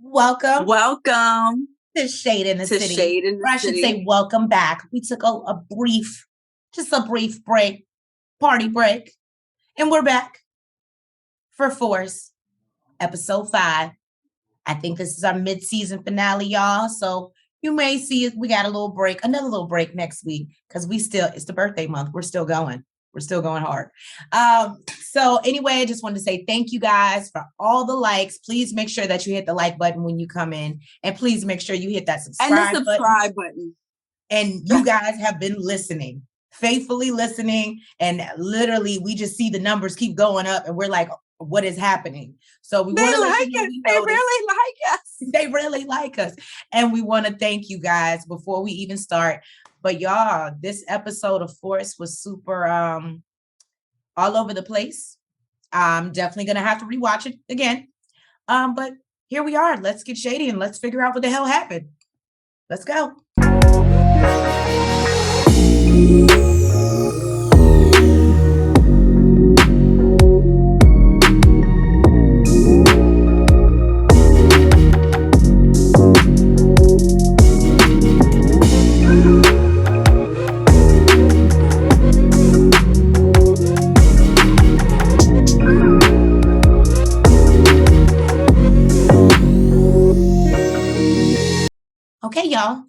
Welcome Welcome to Shade in the to City. Shade in the Or I should City. say welcome back. We took a brief break, party break, and we're back for Force, episode 5. I think this is our mid-season finale, y'all. So you may see it. We got a little break, another little break next week because it's the birthday month. We're still going. We're still going hard. So anyway, I just wanted to say thank you guys for all the likes. Please make sure that you hit the like button when you come in. And please make sure you hit that subscribe button. And you guys have been listening, faithfully listening. And literally, we just see the numbers keep going up and we're like, what is happening? So we want to let you know they really like us. They really like us. And we want to thank you guys before we even start. But y'all, this episode of Force was super all over the place. I'm definitely going to have to rewatch it again. But here we are. Let's get shady and let's figure out what the hell happened. Let's go. Okay, y'all.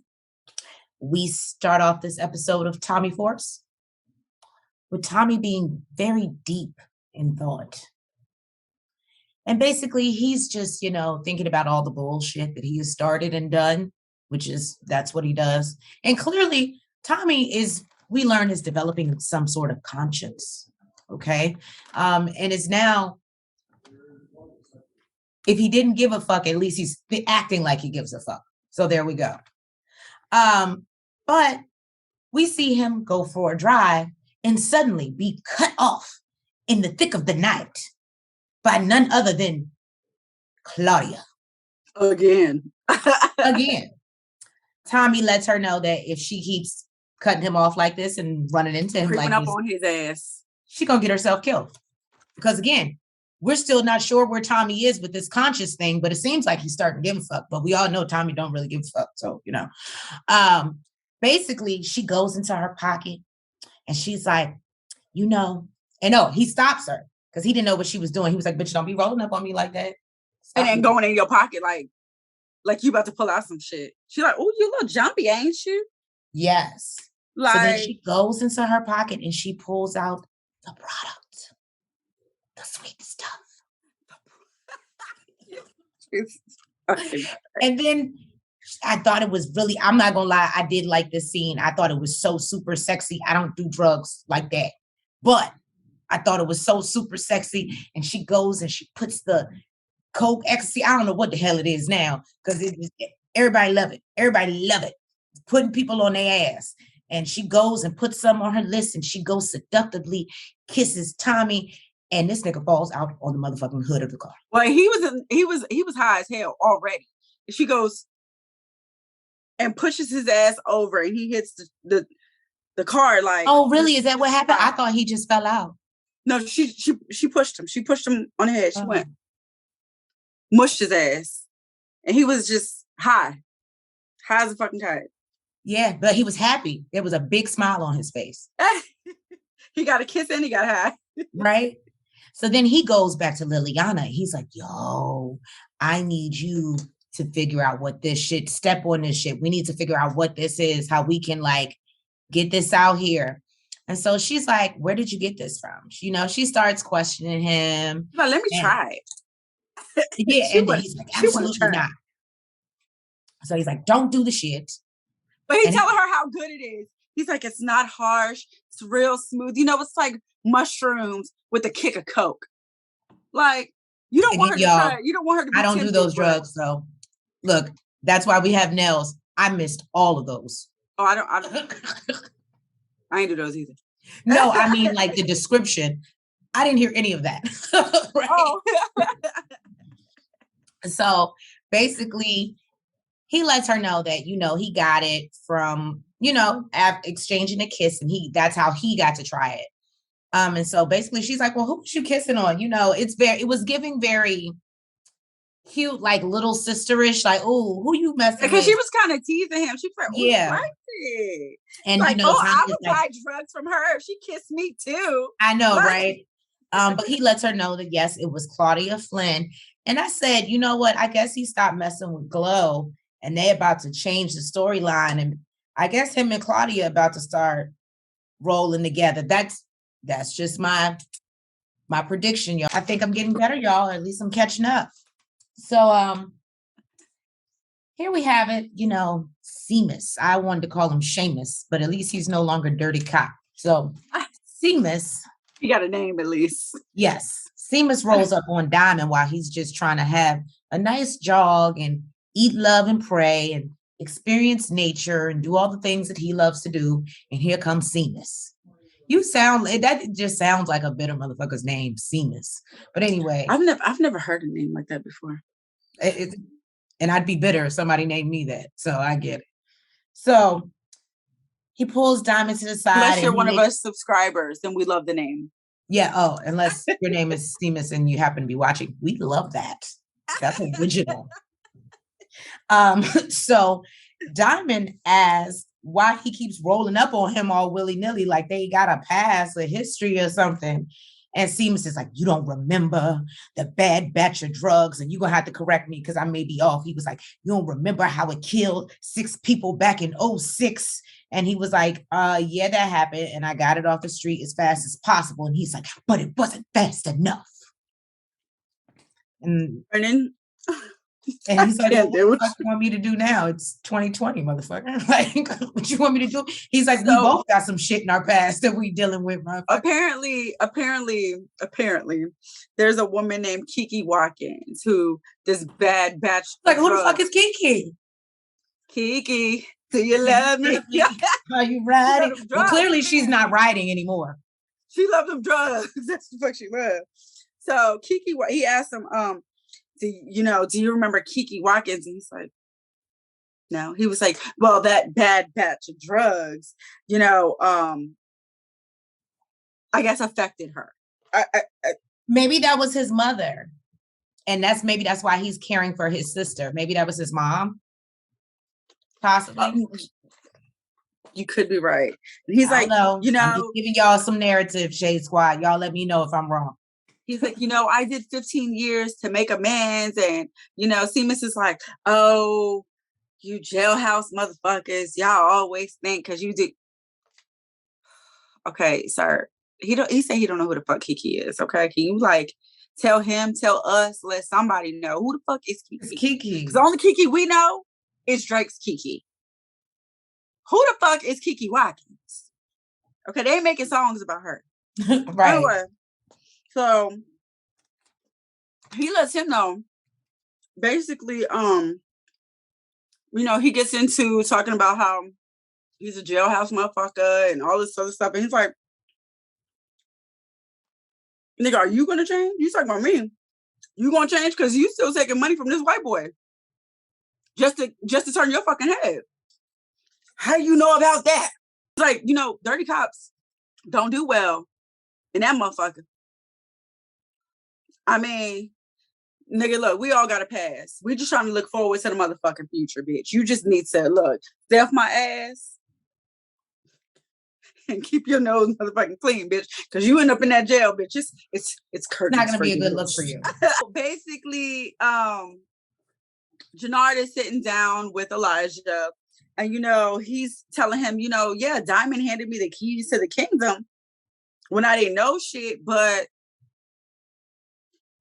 We start off this episode of Tommy Force with Tommy being very deep in thought. And basically, he's just, thinking about all the bullshit that he has started and done, that's what he does. And clearly, Tommy we learn, is developing some sort of conscience. Okay. And is now, if he didn't give a fuck, at least he's acting like he gives a fuck. So there we go. But we see him go for a drive and suddenly be cut off in the thick of the night by none other than Claudia. Again. Tommy lets her know that if she keeps cutting him off like this and running into him creeping up on his ass, she's going to get herself killed. Because again, we're still not sure where Tommy is with this conscious thing, but it seems like he's starting to give a fuck. But we all know Tommy don't really give a fuck. So, basically, she goes into her pocket and she's like, and no, he stops her because he didn't know what she was doing. He was like, bitch, don't be rolling up on me like that. And then going in your pocket like you about to pull out some shit. She's like, oh, you a little jumpy, ain't you? Yes. So then she goes into her pocket and she pulls out the product. The sweet stuff. And then I thought it was really, I'm not gonna lie, I did like this scene. I thought it was so super sexy. I don't do drugs like that, but I thought it was so super sexy. And she goes and she puts the coke, ecstasy, I don't know what the hell it is now, because everybody love it. Everybody love it. Putting people on their ass. And she goes and puts some on her list and she goes seductively, kisses Tommy, and this nigga falls out on the motherfucking hood of the car. Well, he was high as hell already. She goes and pushes his ass over and he hits the car like. Oh, really? Is that what happened? I thought he just fell out. No, she pushed him. She pushed him on the head. She went, mushed his ass. And he was just high as a fucking kite. Yeah, but he was happy. There was a big smile on his face. He got a kiss and he got high. Right? So then he goes back to Liliana. He's like, yo, I need you to figure out what this shit, step on this shit. We need to figure out what this is, how we can get this out here. And so she's like, where did you get this from? She starts questioning him. But let me try it. Yeah, and then he's like, absolutely not. So he's like, don't do the shit. But he's telling her how good it is. He's like, it's not harsh. It's real smooth. It's like mushrooms with a kick of coke. Like, you don't want her to try it. You don't want her to be I don't do those drugs, though. Look, that's why we have nails. I missed all of those. Oh, I ain't do those either. No, I mean, like the description. I didn't hear any of that. Right? Oh. So basically, he lets her know that, he got it from, exchanging a kiss, and that's how he got to try it. And so basically she's like, well, who was you kissing on? It was giving very cute, like little sisterish, like, oh, who you messing with? Because she was kind of teasing him. She was like, oh, yeah. you like it. And like, you know, I would buy drugs from her if she kissed me too. I know, right? But he lets her know that yes, it was Claudia Flynn. And I said, you know what? I guess he stopped messing with Glow and they about to change the storyline. And I guess him and Claudia about to start rolling together. That's just my prediction, y'all. I think I'm getting better, y'all, or at least I'm catching up. So here we have it, you know, Seamus. I wanted to call him Seamus, but at least he's no longer Dirty Cop. So Seamus. He got a name at least. Yes. Seamus rolls up on Diamond while he's just trying to have a nice jog and eat, love, and pray and experience nature and do all the things that he loves to do. And here comes Seamus. That just sounds like a bitter motherfucker's name, Seamus. But anyway. I've never heard a name like that before. And I'd be bitter if somebody named me that. So I get it. So he pulls Diamond to the side. Unless you're one of us subscribers, then we love the name. Yeah. Oh, unless your name is Seamus and you happen to be watching. We love that. That's original. So Diamond asks why he keeps rolling up on him all willy-nilly, like they got a past, a history or something. And Seamus is like, you don't remember the bad batch of drugs, and you're going to have to correct me because I may be off. He was like, you don't remember how it killed 6 people back in 2006? And he was like, yeah, that happened. And I got it off the street as fast as possible. And he's like, but it wasn't fast enough. And he's like, what do you want me to do now? It's 2020, motherfucker. Like, what you want me to do? He's like, we both got some shit in our past that we dealing with, motherfucker. Apparently, there's a woman named Kiki Watkins who this bad batch. Like, who the fuck is Kiki? Kiki, do you love me? Are you riding? Well, clearly she's not riding anymore. She loved them drugs. That's the fuck she loved. So Kiki, he asked him, do you remember Kiki Watkins? And he's like, no. He was like, well, that bad batch of drugs, I guess affected her. Maybe that was his mother. And that's why he's caring for his sister. Maybe that was his mom. Possibly. You could be right. And he's like, I'm just giving y'all some narrative, Shade Squad. Y'all let me know if I'm wrong. He's like, I did 15 years to make amends. And, Seamus is like, oh, you jailhouse motherfuckers. Y'all always think because you did. Okay, sir. He said he don't know who the fuck Kiki is. Okay. Can you tell us, let somebody know who the fuck is Kiki? It's Kiki. Because the only Kiki we know is Drake's Kiki. Who the fuck is Kiki Watkins? Okay, they ain't making songs about her. Right. Anyway. So he lets him know, basically, he gets into talking about how he's a jailhouse motherfucker and all this other stuff. And he's like, nigga, are you going to change? You talking about me? You going to change? Because you still taking money from this white boy just to turn your fucking head. How do you know about that? It's like, dirty cops don't do well in that motherfucker. I mean, nigga, look, we all got to pass. We just trying to look forward to the motherfucking future, bitch. You just need to, stay off my ass and keep your nose motherfucking clean, bitch. Because you end up in that jail, bitch. It's curtains. Not going to be a good look for you. Basically, Jannard is sitting down with Elijah. And, he's telling him, yeah, Diamond handed me the keys to the kingdom when I didn't know shit, but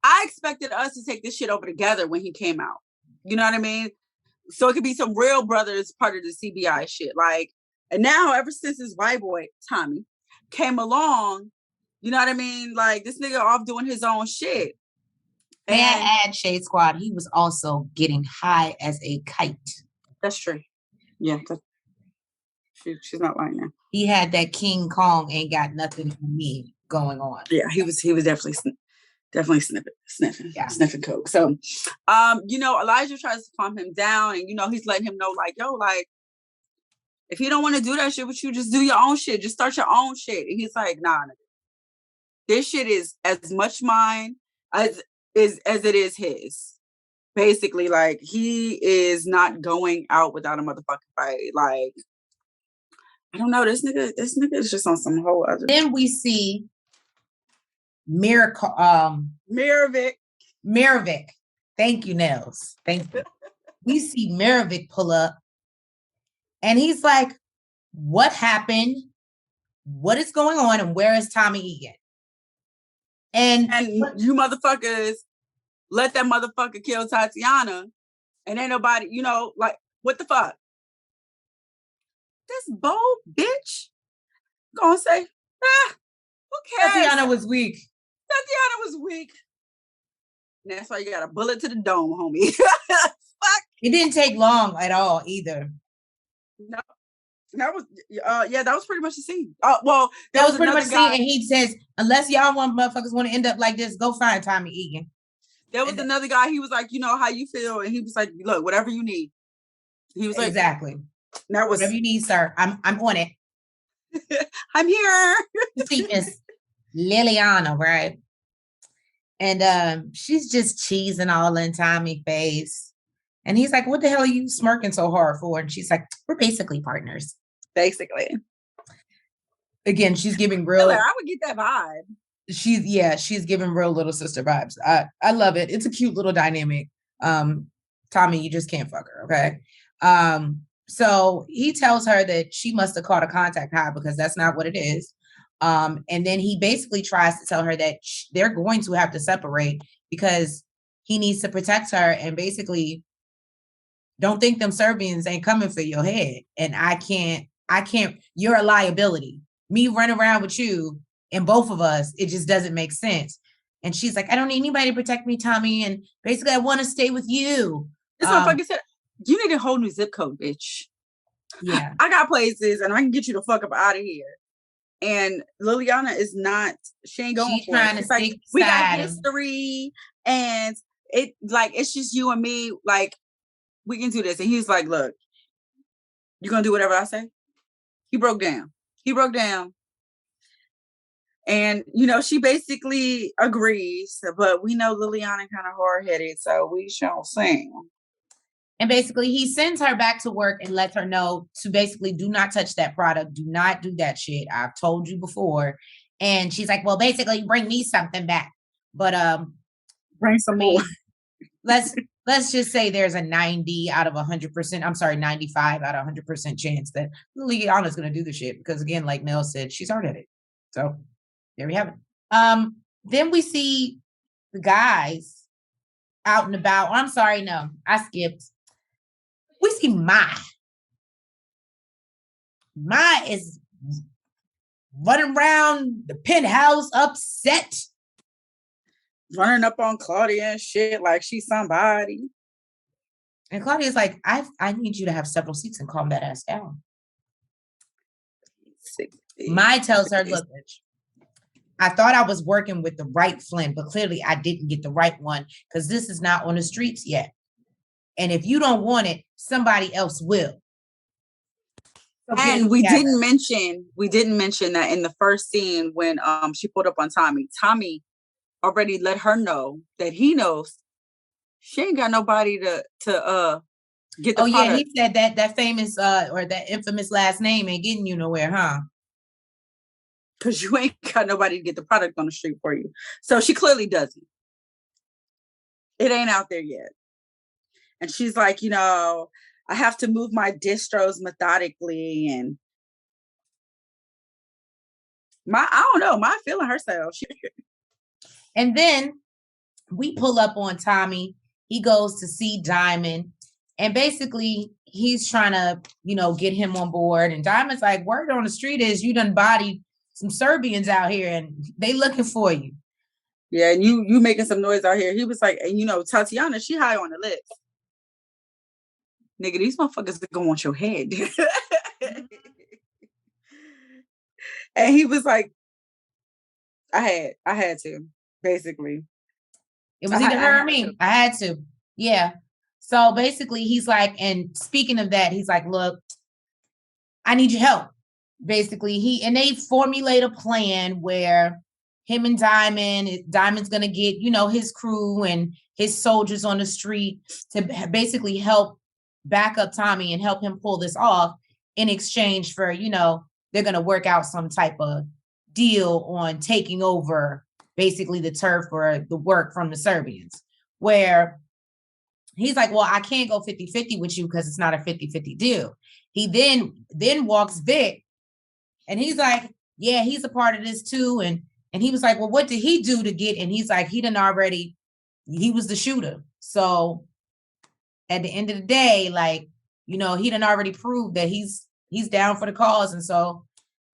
I expected us to take this shit over together when he came out. You know what I mean? So it could be some real brothers part of the CBI shit. And now ever since this white boy, Tommy, came along, you know what I mean? This nigga off doing his own shit. May I add, Shade Squad, he was also getting high as a kite. That's true. Yeah. She's not lying now. He had that King Kong ain't got nothing on me going on. Yeah, he was definitely sniffing coke. So, Elijah tries to calm him down, and he's letting him know, if you don't want to do that shit with you, just do your own shit. Just start your own shit. And he's like, nah, this shit is as much mine as it is his. Basically, like, he is not going out without a motherfucking fight. Like, I don't know. This nigga is just on some whole other. Then we see Miracle, Maravik. Thank you, Nels. Thank you. We see Maravik pull up, and he's like, "What happened? What is going on? And where is Tommy Egan?" And you motherfuckers let that motherfucker kill Tatiana, and ain't nobody, you know, like, what the fuck? This bold bitch gonna say, who cares? Tatiana was weak. And that's why you got a bullet to the dome, homie. Fuck. It didn't take long at all either. No. That was that was pretty much the scene. Well, that was pretty much the scene, and he says, "Unless y'all motherfuckers want to end up like this, go find Tommy Egan." There was another guy. He was like, "You know how you feel," and he was like, "Look, whatever you need." He was like, "Exactly. That was whatever you need, sir. I'm on it. I'm here." See, Miss Liliana, right? And she's just cheesing all in Tommy's face, and he's like, "What the hell are you smirking so hard for?" And she's like, "We're basically partners." Basically. Again, she's giving real. I would get that vibe. She's giving real little sister vibes. I love it. It's a cute little dynamic. Tommy, you just can't fuck her, okay? So he tells her that she must have caught a contact high because that's not what it is. And then he basically tries to tell her that they're going to have to separate because he needs to protect her, and basically don't think them Serbians ain't coming for your head. And I can't, you're a liability. Me running around with you and both of us, it just doesn't make sense. And she's like, "I don't need anybody to protect me, Tommy. And basically I want to stay with you." This motherfucker said, "You need a whole new zip code, bitch." Yeah. I got places and I can get you the fuck up out of here. And Liliana is not, she ain't going for it. It's like, we got history and it's just you and me. Like, we can do this. And he's like, "Look, you're going to do whatever I say?" He broke down. And, you know, she basically agrees, but we know Liliana kind of hard-headed, so we shall see. And basically he sends her back to work and lets her know to basically do not touch that product. Do not do that shit. I've told you before. And she's like, "Well, basically bring me something back." But bring some more. Let's just say there's a 90 out of 100%. I'm sorry, 95 out of 100% chance that Liliana's going to do the shit because, again, like Nell said, she's hard-headed. So there we have it. Then we see the guys out and about. I'm sorry, no, I skipped. We see Mai. Mai is running around the penthouse upset. Running up on Claudia and shit like she's somebody. And Claudia's like, I need you to have several seats and calm that ass down. Mai tells her, "Look, bitch, I thought I was working with the right Flynn, but clearly I didn't get the right one because this is not on the streets yet. And if you don't want it, somebody else will." So and we didn't mention that in the first scene when she pulled up on Tommy already let her know that he knows she ain't got nobody to get the product. Yeah, he said that famous or that infamous last name ain't getting you nowhere, huh? Because you ain't got nobody to get the product on the street for you. So she clearly doesn't. It ain't out there yet. And she's like, you know, I have to move my distros methodically. And I don't know, Mai feeling herself. And then we pull up on Tommy. He goes to see Diamond. And basically, he's trying to, you know, get him on board. And Diamond's like, "Word on the street is you done bodied some Serbians out here and they looking for you." Yeah, and you making some noise out here. He was like, and you know, Tatiana, she high on the list. Nigga, these motherfuckers are gonna want your head. And he was like, I had to, basically. It was either her or me. I had to. Yeah. So basically he's like, and speaking of that, he's like, "Look, I need your help." Basically, they formulate a plan where him and Diamond's going to get, his crew and his soldiers on the street to basically help back up Tommy and help him pull this off in exchange for, they're going to work out some type of deal on taking over basically the turf or the work from the Serbians, where he's like, well, I can't go 50-50 with you because it's not a 50-50 deal. He then walks Vic and he's like, yeah, he's a part of this too. And he was like, well, what did he do to get? And he's like, he was the shooter. So at the end of the day, like, he done already proved that he's down for the cause. And so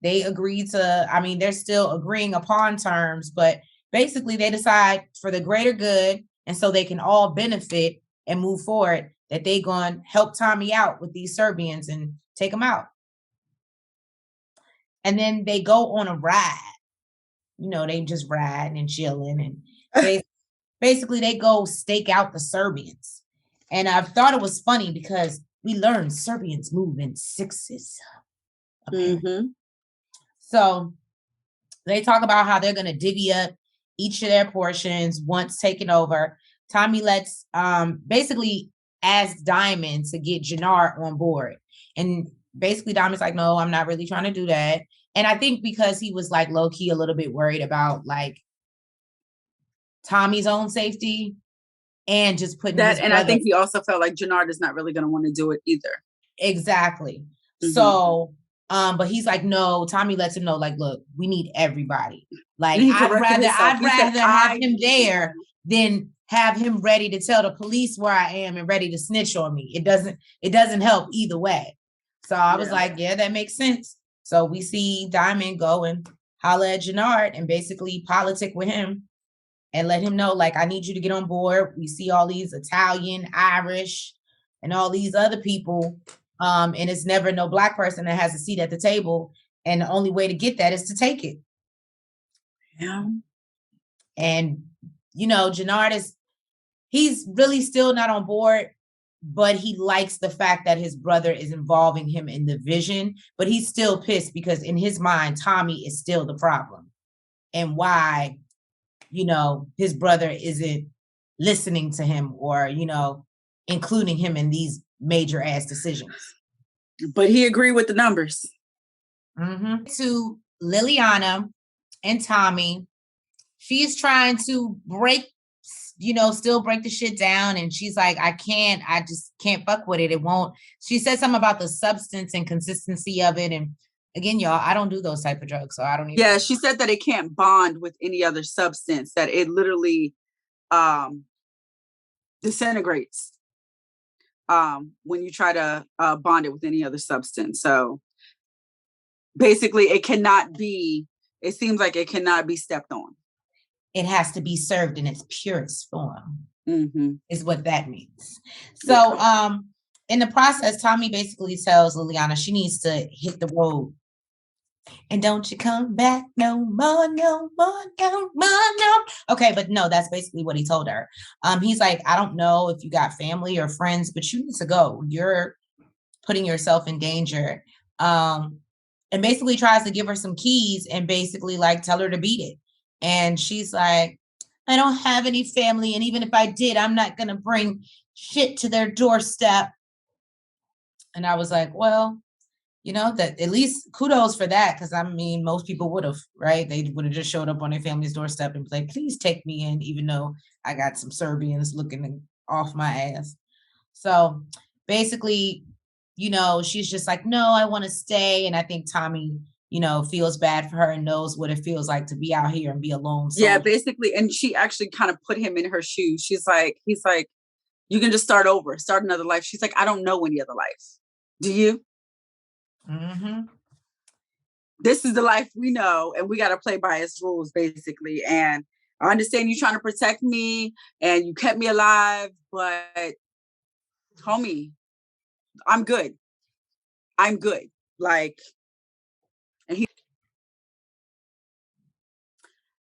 they agreed to, they're still agreeing upon terms, but basically they decide for the greater good. And so they can all benefit and move forward, that they going to help Tommy out with these Serbians and take them out. And then they go on a ride. They just riding and chilling. And basically they go stake out the Serbians. And I thought it was funny because we learned Serbians move in sixes. Mm-hmm. So they talk about how they're going to divvy up each of their portions once taken over. Tommy lets basically ask Diamond to get Jannard on board. And basically Diamond's like, no, I'm not really trying to do that. And I think because he was like low-key a little bit worried about like Tommy's own safety and just putting that. And I think he also felt like Jannard is not really going to want to do it either. Exactly. Mm-hmm. So, but he's like, no, Tommy lets him know, like, look, we need everybody. Like, I'd rather have him there than have him ready to tell the police where I am and ready to snitch on me. It doesn't help either way. So I was like, yeah, that makes sense. So we see Diamond go and holler at Jannard and basically politic with him and let him know, like, I need you to get on board. We see all these Italian, Irish, and all these other people. And it's never no Black person that has a seat at the table. And the only way to get that is to take it. Yeah. And, Jannard he's really still not on board, but he likes the fact that his brother is involving him in the vision, but he's still pissed because in his mind, Tommy is still the problem. And why, his brother isn't listening to him or, including him in these major ass decisions. But he agreed with the numbers. Mm-hmm. To Liliana and Tommy, she's trying to still break the shit down. And she's like, I just can't fuck with it. It won't. She said something about the substance and consistency of it. And again, y'all, I don't do those type of drugs. So I don't even. Yeah, she said that it can't bond with any other substance, that it literally disintegrates when you try to bond it with any other substance. So basically it seems like it cannot be stepped on. It has to be served in its purest form, is what that means. So in the process, Tommy basically tells Liliana she needs to hit the road. And don't you come back no more, no more, no more, no. Okay, but no, that's basically what he told her. He's like, I don't know if you got family or friends, but you need to go. You're putting yourself in danger. And basically tries to give her some keys and basically like tell her to beat it. And she's like, I don't have any family. And even if I did, I'm not going to bring shit to their doorstep. And I was like, well, that at least kudos for that. Because most people would have, right? They would have just showed up on their family's doorstep and be like, please take me in, even though I got some Serbians looking off my ass. So basically, she's just like, no, I want to stay. And I think Tommy, feels bad for her and knows what it feels like to be out here and be alone. So, yeah, basically. And she actually kind of put him in her shoes. He's like, you can just start over, start another life. She's like, I don't know any other life. Do you? Mm-hmm. This is the life we know, and we got to play by its rules, basically. And I understand you trying to protect me and you kept me alive, but homie, I'm good. Like,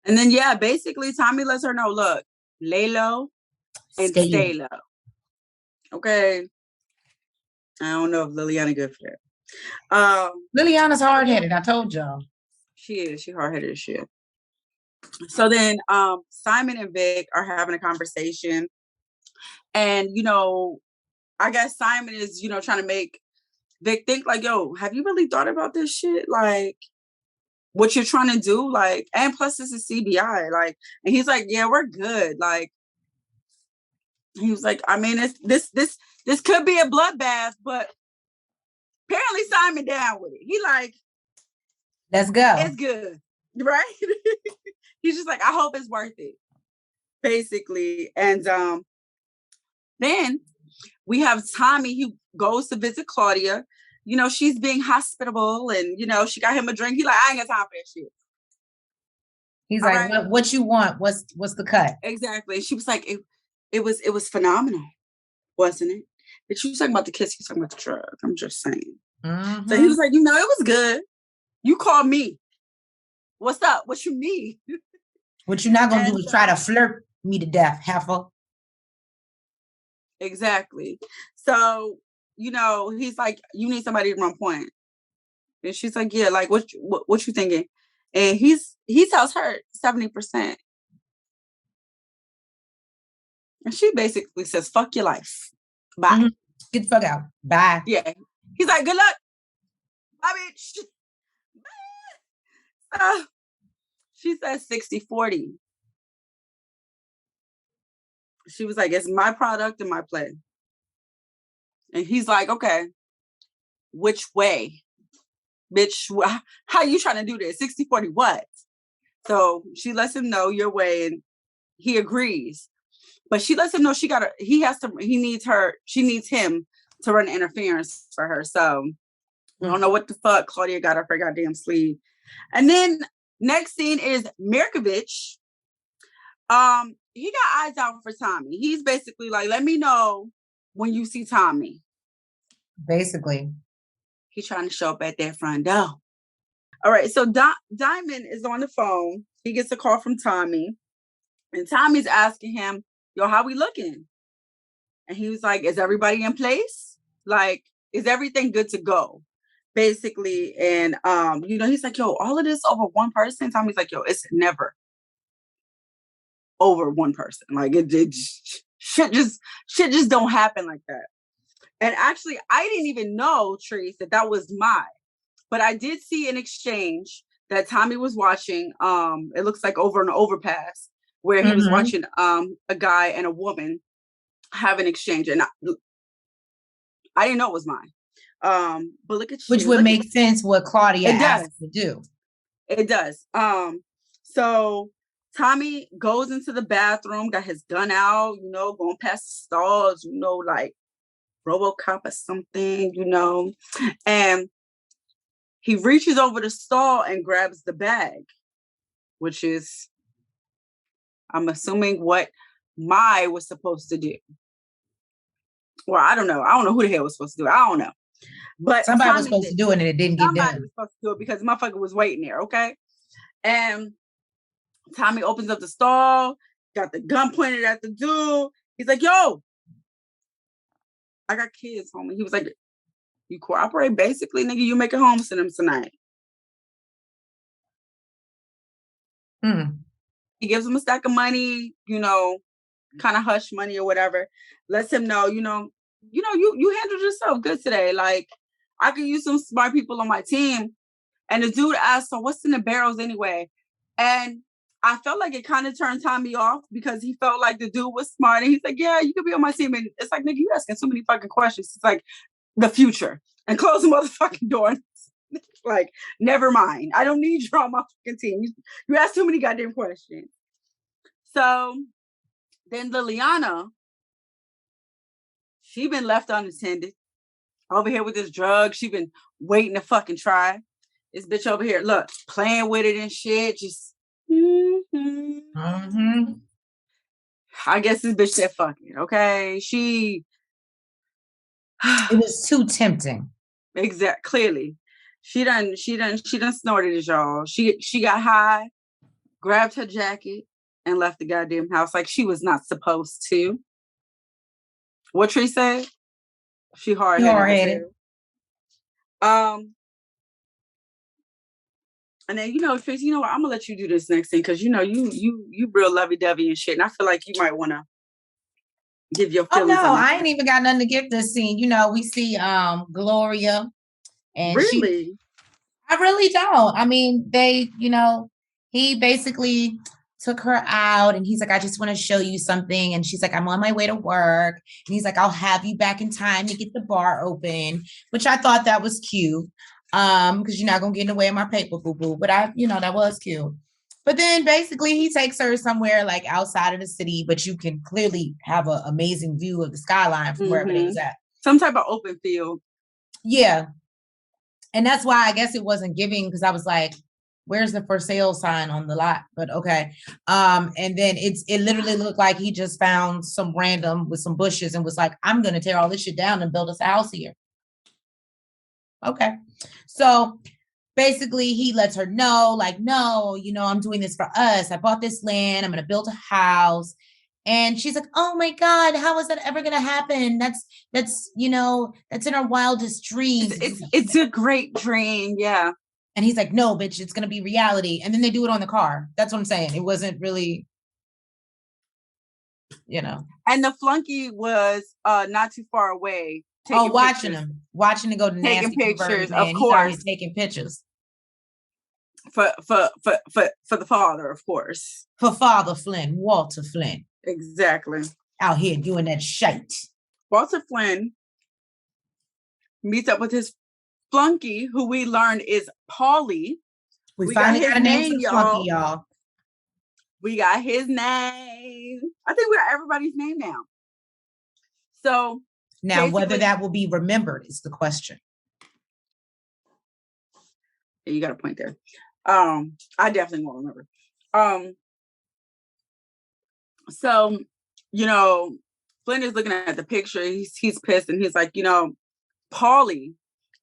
and then, yeah, basically Tommy lets her know, look, lay low and stay low. Okay. I don't know if Liliana good for that. Liliana's hard-headed. I told y'all. She is. She hard-headed as shit. So then Simon and Vic are having a conversation. And, I guess Simon is, trying to make Vic think like, yo, have you really thought about this shit? Like, what you're trying to do? Like, and plus this is CBI. Like, and he's like, yeah, we're good. Like, he was like, I mean, it's this could be a bloodbath, but apparently Simon down with it. He like, let's go. It's good, right? He's just like, I hope it's worth it, basically. And then we have Tommy who goes to visit Claudia. She's being hospitable, and she got him a drink. He like, I ain't got time for that shit. He's all like, right? What you want? What's the cut? Exactly. She was like, it was phenomenal, wasn't it? But she was talking about the kiss. He was talking about the drug. I'm just saying. Mm-hmm. So he was like, it was good. You called me. What's up? What you mean? What you're not gonna do is try to flirt me to death, heifer. Exactly. So, he's like, you need somebody to run point. And she's like, yeah, like what you thinking? And he tells her 70%. And she basically says, fuck your life. Bye. Mm-hmm. Get the fuck out. Bye. Yeah. He's like, good luck. Bye, bitch. Bye. She says 60-40. She was like, it's my product and my play. And he's like, okay, which way? Bitch, how you trying to do this? 60-40 what? So she lets him know your way, and he agrees. But she lets him know she needs him to run interference for her. So I don't know what the fuck Claudia got up her goddamn sleeve. And then next scene is Mirkovich. He got eyes out for Tommy. He's basically like, let me know when you see Tommy. Basically. He's trying to show up at that front door. All right, so Diamond is on the phone. He gets a call from Tommy. And Tommy's asking him, yo, how we looking? And he was like, is everybody in place? Like, is everything good to go? Basically. And, he's like, yo, all of this over one person? Tommy's like, yo, it's never over one person. Like, shit just don't happen like that. And actually, I didn't even know, Treese, that was Mai. But I did see an exchange that Tommy was watching. It looks like over an overpass where he was watching a guy and a woman have an exchange. And I didn't know it was mine. But look at which would make sense what Claudia asked to do. It does. So Tommy goes into the bathroom, got his gun out, going past the stalls, like RoboCop or something, and he reaches over the stall and grabs the bag, which is, I'm assuming, what Mai was supposed to do. Well, I don't know. I don't know who the hell was supposed to do it. I don't know. But somebody was supposed to do it and it didn't get done. Somebody was supposed to do it because the motherfucker was waiting there, okay? And Tommy opens up the stall, got the gun pointed at the dude. He's like, yo, I got kids, homie. He was like, you cooperate, basically, nigga, you make it home to them tonight. He gives him a stack of money, kind of hush money or whatever. Lets him know, you handled yourself good today. Like, I could use some smart people on my team. And the dude asked, so what's in the barrels anyway? And I felt like it kind of turned Tommy off because he felt like the dude was smart. And he's like, yeah, you could be on my team. And it's like, nigga, you asking so many fucking questions. It's like the future. And close the motherfucking door. Like, never mind. I don't need you on my fucking team. You ask too many goddamn questions. So then Liliana, she been left unattended. Over here with this drug. She been waiting to fucking try. This bitch over here, look, playing with it and shit. Just, I guess this bitch said, fuck it, okay? It was too tempting. Clearly. She done snorted it, y'all. She got high, grabbed her jacket, and left the goddamn house like she was not supposed to. What Tree said? She hard-headed. And then, Tracy, you know what? I'm gonna let you do this next thing because you real lovey dovey and shit. And I feel like you might want to give your Oh feelings no, on I this. ain't even got nothing to give this scene. We see Gloria, and Really? I really don't. I mean, he basically took her out and he's like, I just want to show you something. And she's like, I'm on my way to work. And he's like, I'll have you back in time to get the bar open, which I thought that was cute. Because you're not gonna get in the way of my paper, boo-boo. But that was cute. But then basically he takes her somewhere like outside of the city, but you can clearly have an amazing view of the skyline from wherever they was at. Some type of open field. Yeah. And that's why I guess it wasn't giving, because I was like, where's the for sale sign on the lot? But okay. And then it literally looked like he just found some random with some bushes and was like, I'm gonna tear all this shit down and build us a house here. Okay. So basically he lets her know, like, no, I'm doing this for us. I bought this land, I'm gonna build a house. And she's like, oh my God, how is that ever gonna happen? That's in our wildest dreams. It's a great dream, yeah. And he's like, no, bitch, it's gonna be reality. And then they do it on the car. That's what I'm saying. It wasn't really, And the flunky was not too far away. Watching to go to taking pictures, man. Of course. He's taking pictures. For the father, of course. For Father Flynn, Walter Flynn. Exactly. Out here doing that shite. Walter Flynn meets up with his flunky, who we learned is Paulie. We finally got a name for the flunky, y'all. We got his name. I think we got everybody's name now. So now, whether that will be remembered is the question. You got a point there. I definitely won't remember. So, Flynn is looking at the picture. He's pissed, and he's like, Paulie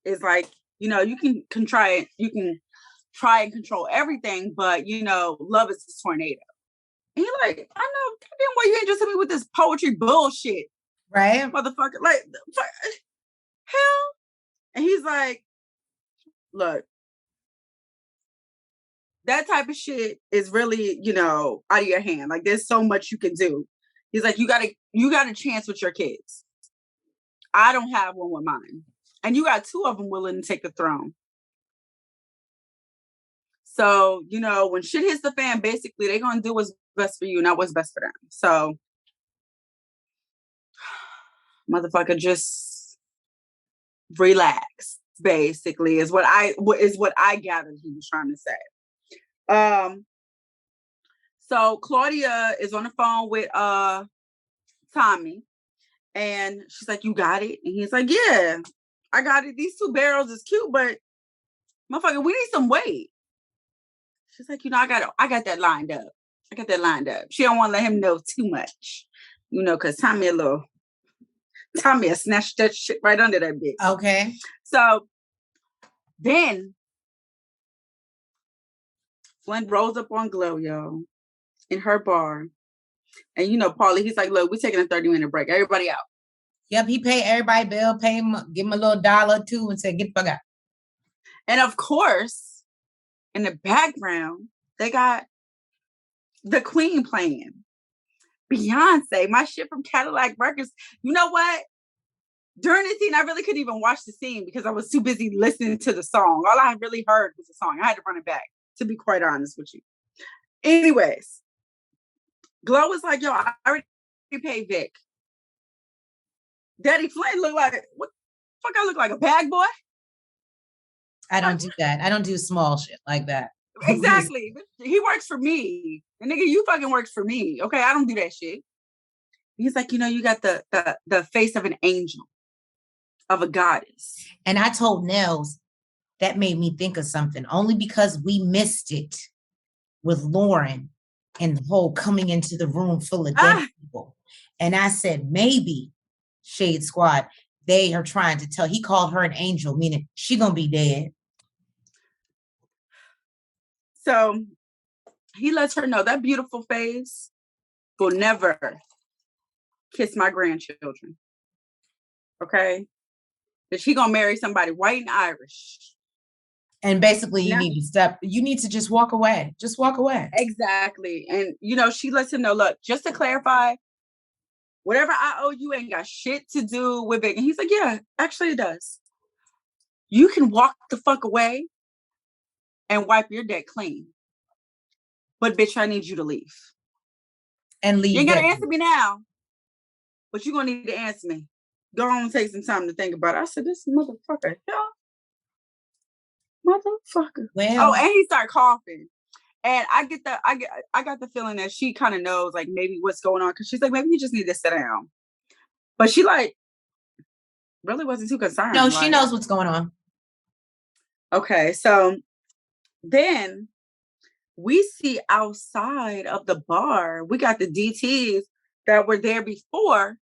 is like, you can try and control everything, but love is a tornado. And he's like, I know, goddamn, why you ain't just hit me with this poetry bullshit, right, motherfucker? Like, hell. And he's like, look, that type of shit is really, out of your hand. Like, there's so much you can do. He's like, you got a chance with your kids. I don't have one with mine. And you got two of them willing to take the throne. So, when shit hits the fan, basically, they're going to do what's best for you, not what's best for them. So, motherfucker, just relax, basically, is what I gathered he was trying to say. So Claudia is on the phone with Tommy, and she's like, you got it? And he's like, yeah, I got it. These 2 barrels is cute, but motherfucker, we need some weight. She's like, I got that lined up. She don't want to let him know too much, because Tommy will snatch that shit right under that bitch. Okay. So then Flint rolls up on Glow, yo, in her bar. And Paulie, he's like, look, we're taking a 30-minute break. Everybody out. Yep, he paid everybody bill, pay him, give him a little $1 or $2 and said, get the fuck out. And of course, in the background, they got the Queen playing. Beyonce, my shit from Cadillac Records. You know what? During the scene, I really couldn't even watch the scene because I was too busy listening to the song. All I really heard was the song. I had to run it back, to be quite honest with you. Anyways, Glow was like, yo, I already paid Vic. Daddy Flynn looked like, what the fuck I look like, a bag boy? I don't do that. I don't do small shit like that. Exactly. He works for me. And nigga, you fucking works for me. Okay, I don't do that shit. He's like, you got the face of an angel, of a goddess. And I told Nels, that made me think of something, only because we missed it with Lauren and the whole coming into the room full of dead people. And I said, maybe Shade Squad, they are trying to tell, he called her an angel, meaning she gonna be dead. So he lets her know that beautiful face will never kiss my grandchildren. Okay? That she gonna marry somebody white and Irish. And basically Now, you need to just walk away. Just walk away. Exactly. And, she lets him know, look, just to clarify, whatever I owe you ain't got shit to do with it. And he's like, yeah, actually it does. You can walk the fuck away and wipe your debt clean. But bitch, I need you to leave. And leave. You ain't got to answer me now, but you're going to need to answer me. Go on and take some time to think about it. I said, this motherfucker, motherfucker. Well, and he started coughing. And I got the feeling that she kind of knows like maybe what's going on. Cause she's like, maybe you just need to sit down. But she like really wasn't too concerned. No, she knows what's going on. Okay. So then we see outside of the bar, we got the DTs that were there before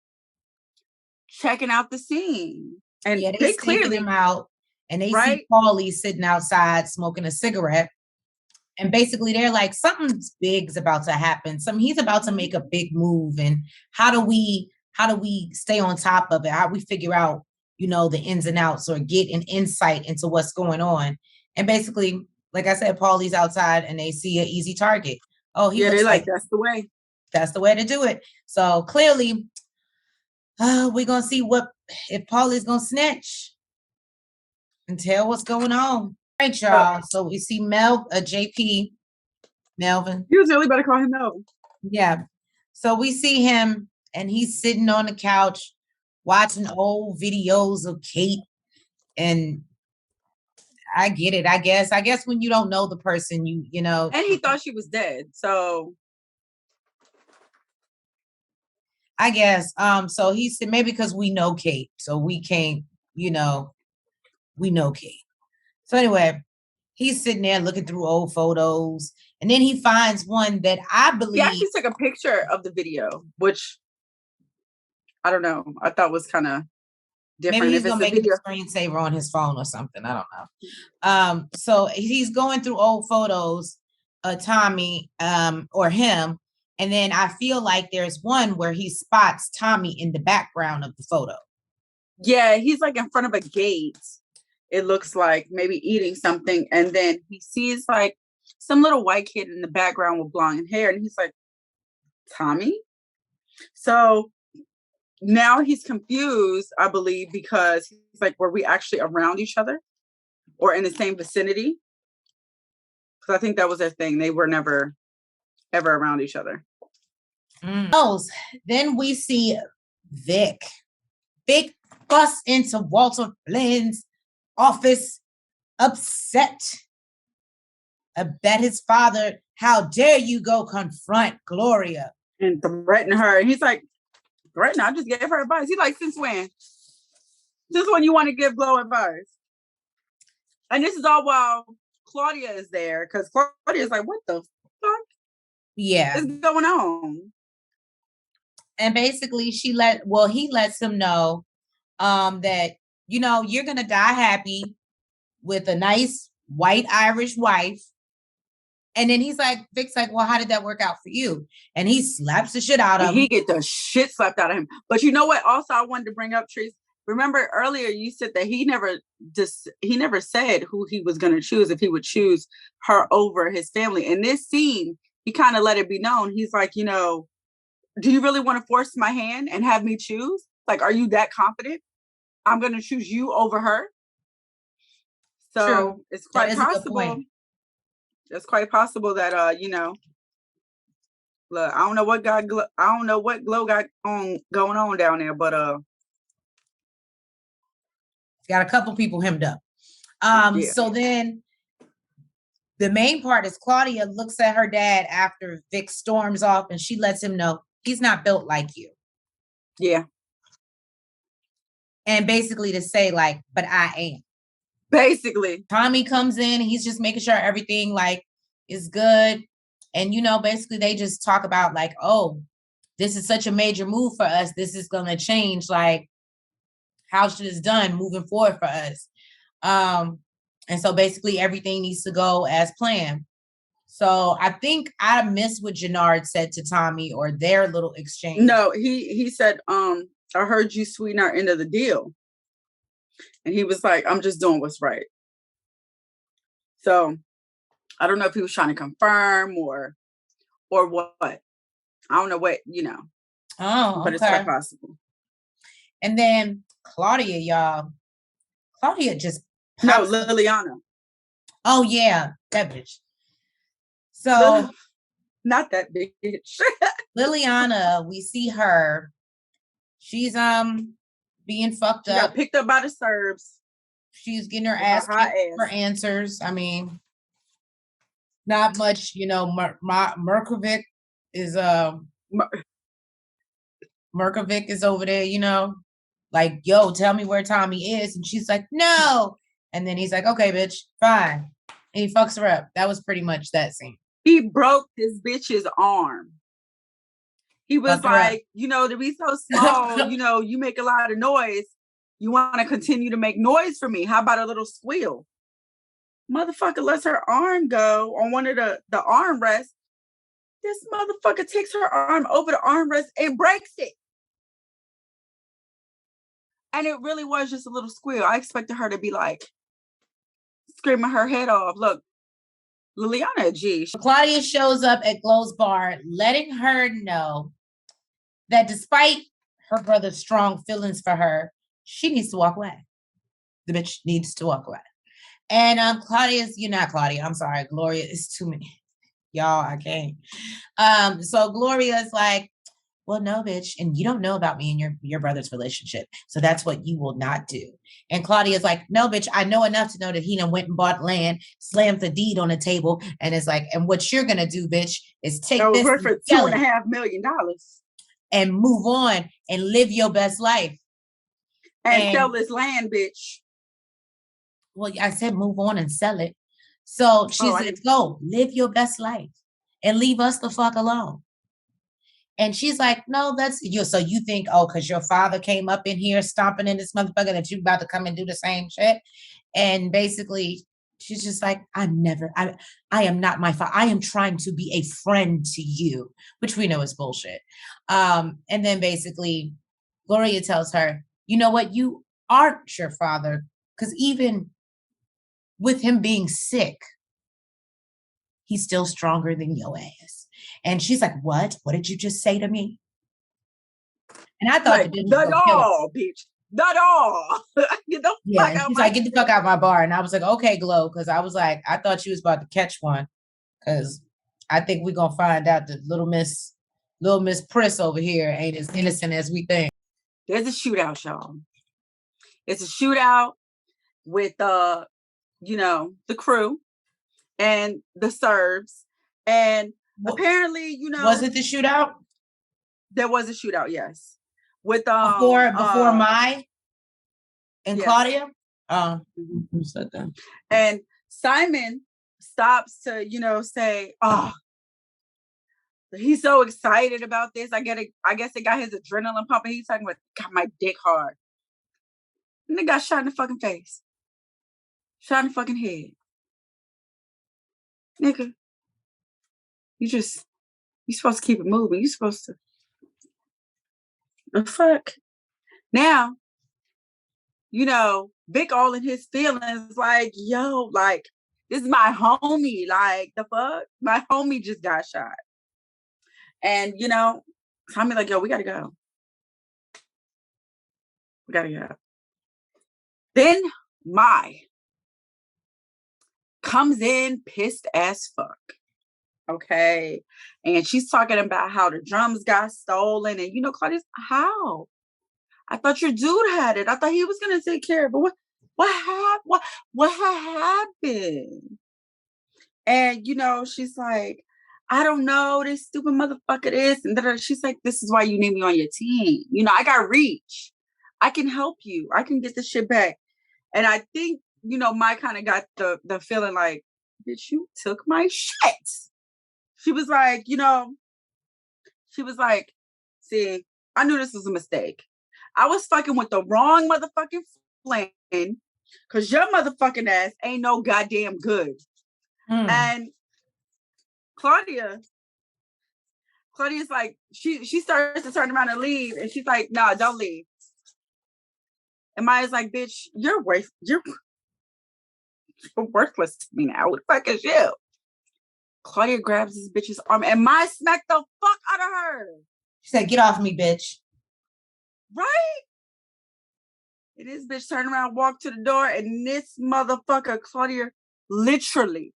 checking out the scene. And they clearly him out and they see Paulie sitting outside smoking a cigarette. And basically they're like, something's big's about to happen. He's about to make a big move. And how do we stay on top of it? How do we figure out, the ins and outs or get an insight into what's going on? And basically, like I said, Paulie's outside and they see an easy target. Oh, they're like, that's the way. That's the way to do it. So clearly, we're going to see if Paulie's going to snitch and tell what's going on. Right, y'all. So we see JP, Melvin. You really better call him Melvin. Yeah. So we see him and he's sitting on the couch watching old videos of Kate. And I get it, I guess. I guess when you don't know the person, you know. And he thought she was dead. So I guess. So he said maybe because we know Kate. So we can't, we know Kate. So anyway, he's sitting there looking through old photos, and then he finds one that I believe he actually took a picture of the video, which I don't know. I thought was kind of different. Maybe he's gonna make a screensaver on his phone or something. I don't know. So he's going through old photos of Tommy, or him, and then I feel like there's one where he spots Tommy in the background of the photo. Yeah, he's like in front of a gate. It looks like maybe eating something. And then he sees like some little white kid in the background with blonde hair. And he's like, Tommy? So now he's confused, I believe, because he's like, were we actually around each other or in the same vicinity? Because I think that was their thing. They were never, ever around each other. Then we see Vic. Vic busts into Walter Flynn's office, upset that his father, how dare you go confront Gloria and threaten her. And he's like, threaten? I just gave her advice. He's like, since when? Since when you want to give Glo advice? And this is all while Claudia is there, because Claudia is like, what the fuck? Yeah, is going on? And basically he lets him know that you're gonna die happy with a nice white Irish wife. And then he's like, Vic's like, well, how did that work out for you? And he slaps the shit out of him. He get the shit slapped out of him. But you know what? Also, I wanted to bring up, Trace. Remember earlier you said that he never said who he was going to choose, if he would choose her over his family. In this scene, he kind of let it be known. He's like, do you really want to force my hand and have me choose? Like, are you that confident? I'm going to choose you over her. So True. It's quite possible. It's quite possible that, look, I don't know what Glo got going on down there, but got a couple people hemmed up. Yeah. So then the main part is Claudia looks at her dad after Vic storms off, and she lets him know he's not built like you. Yeah. And basically to say like, but I am. Basically. Tommy comes in, he's just making sure everything like is good. And basically they just talk about like, oh, this is such a major move for us. This is gonna change like how shit is done moving forward for us. And so basically everything needs to go as planned. So I think I missed what Jannard said to Tommy or their little exchange. No, he said, I heard you sweeten our end of the deal. And he was like, I'm just doing what's right. So I don't know if he was trying to confirm or what. I don't know what, Oh, but it's okay. quite possible. And then Claudia, y'all. Claudia just No, pops. Liliana. Oh yeah, that bitch. So not that bitch. Liliana, we see her. She's being fucked she up. Got picked up by the Serbs. She's getting her ass kicked for answers. I mean, not much, Merkovic is Merkovic is over there, like, yo, tell me where Tommy is. And she's like, no. And then he's like, okay, bitch, fine. And he fucks her up. That was pretty much that scene. He broke this bitch's arm. He was like, to be so small, you make a lot of noise. You want to continue to make noise for me. How about a little squeal? Motherfucker lets her arm go on one of the armrests. This motherfucker takes her arm over the armrest and breaks it. And it really was just a little squeal. I expected her to be like screaming her head off. Look, Liliana, G. Claudia shows up at Glow's bar, letting her know that despite her brother's strong feelings for her, she needs to walk away. The bitch needs to walk away. And I'm sorry, Gloria is too many. Y'all, I can't. So Gloria's like, well, no, bitch, and you don't know about me and your brother's relationship. So that's what you will not do. And Claudia's like, no, bitch, I know enough to know that he done went and bought land, slammed the deed on the table, and it's like, and what you're gonna do, bitch, is take this worth for $2.5 million and move on and live your best life. And sell this land, bitch. Well, I said move on and sell it. So she said, go, live your best life and leave us the fuck alone. And she's like, no, that's you. So you think, because your father came up in here stomping in this motherfucker that you about to come and do the same shit. And basically, she's just like, I am not my father. I am trying to be a friend to you, which we know is bullshit. And then basically, Gloria tells her, you know what? You aren't your father, because even with him being sick, he's still stronger than your ass. And she's like, what? What did you just say to me? And I thought like, the doll, bitch. The doll. Get the fuck out. She's like, get the fuck out my bar. And I was like, okay, Glow, because I was like, I thought she was about to catch one. Because I think we're gonna find out that little Miss Priss over here ain't as innocent as we think. There's a shootout, y'all. It's a shootout with the crew and the Serbs. And apparently, was it the shootout? There was a shootout, yes. With before Mai and Claudia. Who said that? And Simon stops to say, "Oh, he's so excited about this. I guess it got his adrenaline pumping. He's talking about got my dick hard." And they got shot in the fucking face, shot in the fucking head. Nigga, you're supposed to keep it moving. You're supposed to. The fuck. Now, Vic all in his feelings, like, yo, like, this is my homie. Like, the fuck? My homie just got shot. And, Tommy like, yo, we gotta go. We gotta go. Then Mai comes in pissed as fuck. Okay. And she's talking about how the drums got stolen. And, Claudia's, how? I thought your dude had it. I thought he was gonna take care of it. What happened? And she's like, I don't know, this stupid motherfucker this and that. She's like, this is why you need me on your team. I got reach. I can help you. I can get this shit back. And I think, Mai kind of got the feeling like, bitch, you took my shit. She was like, see, I knew this was a mistake. I was fucking with the wrong motherfucking flame because your motherfucking ass ain't no goddamn good. And Claudia's like, she starts to turn around and leave. And she's like, no, don't leave. And Maya's like, bitch, you're You're worthless to me now. What the fuck is you? Claudia grabs this bitch's arm and Mai smacked the fuck out of her. She said, "Get off me, bitch." Right? And this bitch turned around, walked to the door, and this motherfucker, Claudia, literally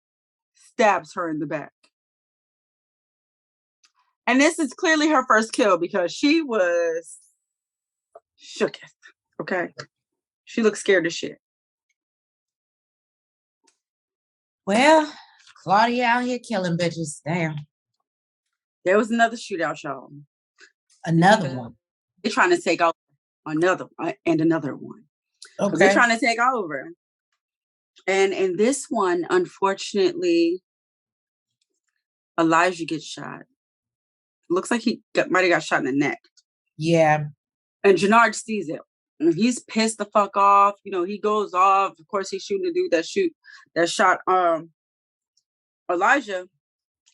stabs her in the back. And this is clearly her first kill because she was shooketh. Okay? She looked scared as shit. Well, Claudia out here killing bitches. Damn. There was another shootout, y'all. Another one. They're trying to take over another one. Okay. They're trying to take over. And in this one, unfortunately, Elijah gets shot. Looks like he might have got shot in the neck. Yeah. And Jannard sees it. And he's pissed the fuck off. You know, he goes off. Of course, he's shooting the dude that shot Elijah.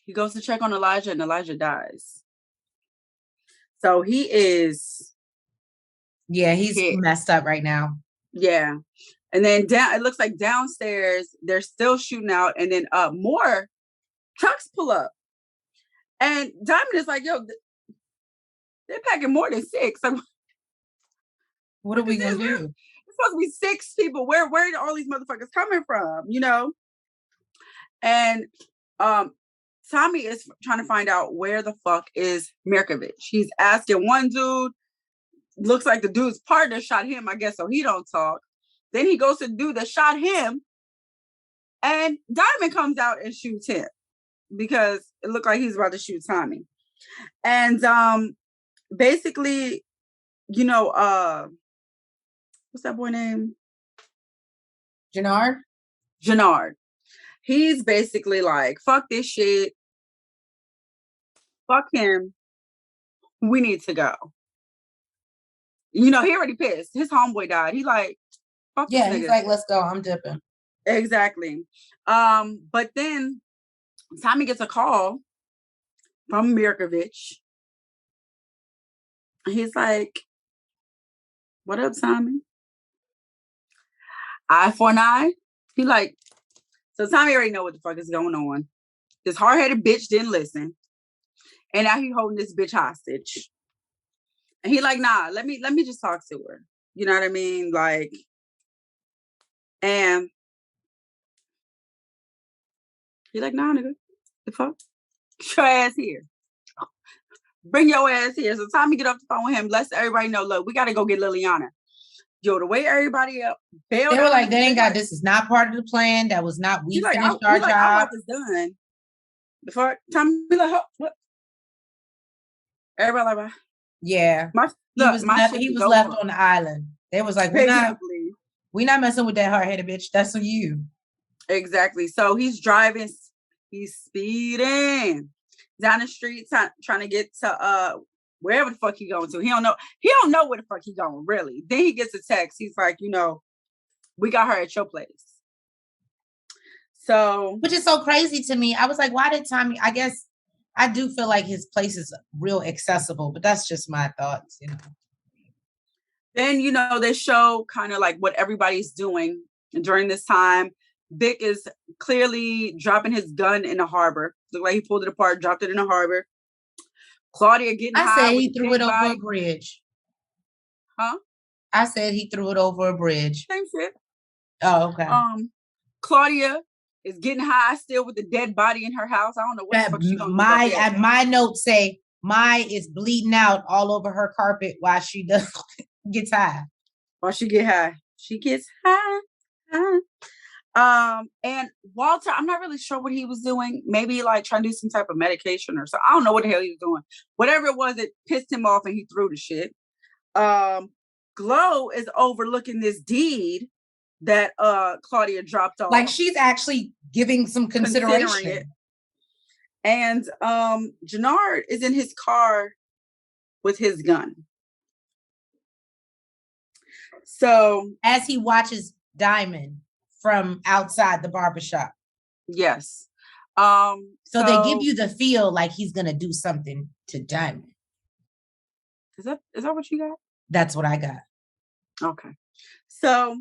He goes to check on Elijah and Elijah dies. So he is... Yeah, he's messed up right now. Yeah. And then it looks like downstairs, they're still shooting out. And then more trucks pull up. And Diamond is like, yo, they're packing more than 6. Like, what are we going to do? It's supposed to be 6 people. Where are all these motherfuckers coming from? You know? And Tommy is trying to find out where the fuck is Mirkovich. He's asking one dude, looks like the dude's partner shot him, I guess, so he don't talk. Then he goes to the dude that shot him, and Diamond comes out and shoots him because it looked like he's about to shoot Tommy. And basically, you know, what's that boy name? Jannard. He's basically like, fuck this shit. Fuck him. We need to go. You know, he already pissed. His homeboy died. He like, fuck this nigga. He's like, let's go. I'm dipping. Exactly. But then Tommy gets a call from Mirkovich. He's like, what up, Tommy? Eye for an eye? He like, so Tommy already know what the fuck is going on. This hard-headed bitch didn't listen. And now he holding this bitch hostage. And he like, nah, let me just talk to her. You know what I mean? Like, and he like, nah, nigga, the fuck? Get your ass here. Bring your ass here. So Tommy get off the phone with him, lets everybody know, look, we got to go get Liliana. Yo, the way everybody up, they were like, they ain't got, this is not part of the plan. That was not, we like, finished our job. I want this done. The fuck? Tommy be like, what? Everybody like, yeah. He was left on the island. They was like, we're not messing with that hard-headed bitch. That's on you. Exactly. So he's driving, he's speeding down the street, trying to get to wherever the fuck he going to. He don't know where the fuck he going, really. Then he gets a text. He's like, you know, we got her at your place. So, which is so crazy to me. I was like, why did Tommy, I guess I do feel like his place is real accessible, but that's just my thoughts, you know. Then, you know, they show kind of like what everybody's doing during this time. Vic is clearly dropping his gun in the harbor. Looked like he pulled it apart, dropped it in the harbor. Claudia getting high. I said he threw it over a bridge. Huh? I said he threw it over a bridge. Same shit. Oh, okay. Claudia is getting high still with the dead body in her house. I don't know what the fuck she's gonna do. My notes say Mai is bleeding out all over her carpet while she gets high. While she get high. She gets high. And Walter, I'm not really sure what he was doing. Maybe like trying to do some type of medication or something. I don't know what the hell he was doing. Whatever it was, it pissed him off and he threw the shit. Glow is overlooking this deed that Claudia dropped off. Like she's actually giving some consideration. And Jannard is in his car with his gun. So as he watches Diamond from outside the barbershop. Yes. So they give you the feel like he's gonna do something to Diamond. Is that what you got? That's what I got. Okay. So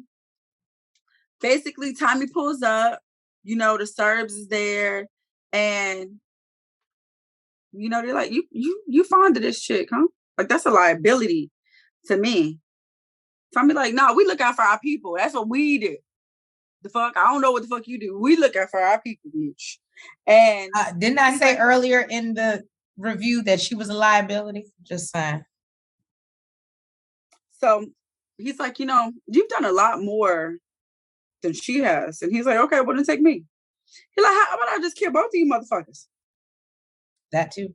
basically Tommy pulls up, the Serbs is there, and they're like, you fond of this chick, huh? Like, that's a liability to me. Tommy like, no, we look out for our people. That's what we do. The fuck? I don't know what the fuck you do. We look out for our people, bitch. And didn't I say earlier in the review that she was a liability? Just saying. So he's like, you've done a lot more than she has. And he's like, okay, well, then take me. He's like, how about I just kill both of you motherfuckers? That too.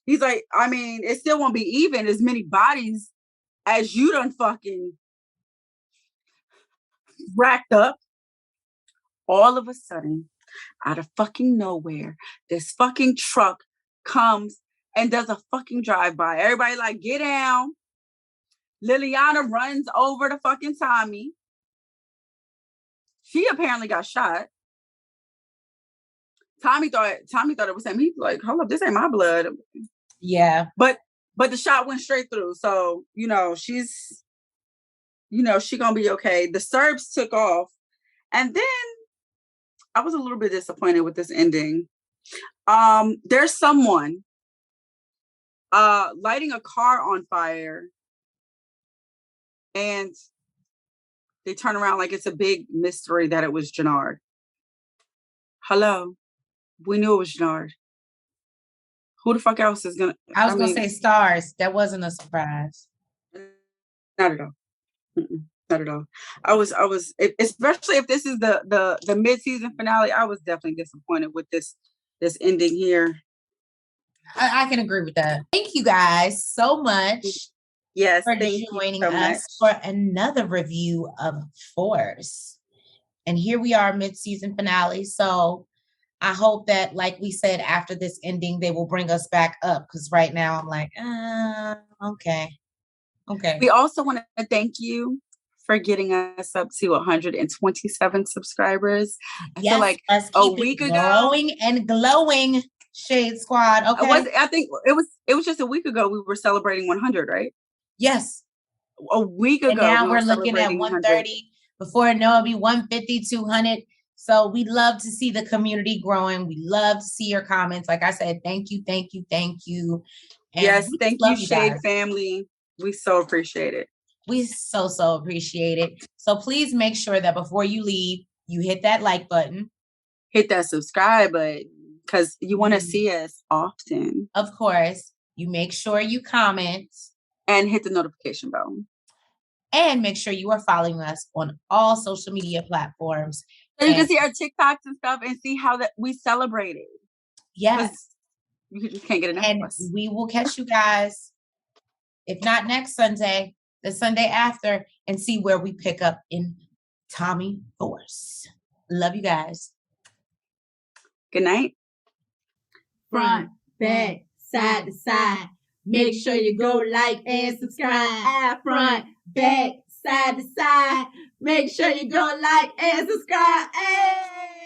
He's like, I mean, it still won't be even as many bodies as you done fucking racked up. All of a sudden, out of fucking nowhere, this fucking truck comes and does a fucking drive-by. Everybody like, get down. Liliana runs over to fucking Tommy. She apparently got shot. Tommy thought it was him. He's like, hold up, this ain't my blood. Yeah. But the shot went straight through. So, she's, she gonna be okay. The Serbs took off. And then I was a little bit disappointed with this ending. There's someone lighting a car on fire, and they turn around like it's a big mystery that it was Jannard. Hello. We knew it was Jannard. Who the fuck else is gonna? I was gonna say Stars. That wasn't a surprise. Not at all. Not at all. I was, especially if this is the mid-season finale. I was definitely disappointed with this ending here. I can agree with that. Thank you guys so much. Yes, for joining us for another review of Force. And here we are, mid-season finale. So I hope that, like we said, after this ending, they will bring us back up. Because right now I'm like, okay. We also want to thank you for getting us up to 127 subscribers. I feel like a week ago, growing and glowing, Shade Squad. Okay, I think it was just a week ago we were celebrating 100, right? Yes, a week ago. And now we're looking at 130. Before it'll be 150, 200. So we love to see the community growing. We love to see your comments. Like I said, thank you. And yes, thank you, Shade family. We so appreciate it. We so appreciate it. So please make sure that before you leave, you hit that like button. Hit that subscribe button because you want to see us often. Of course. You make sure you comment. And hit the notification bell. And make sure you are following us on all social media platforms. So you can see our TikToks and stuff and see how that we celebrated. Yes. You just can't get enough of us. We will catch you guys, if not next Sunday, the Sunday after, and see where we pick up in Tommy Force. Love you guys. Good night. Front, back, side to side. Make sure you go like and subscribe. Front, back, side to side. Make sure you go like and subscribe. Hey!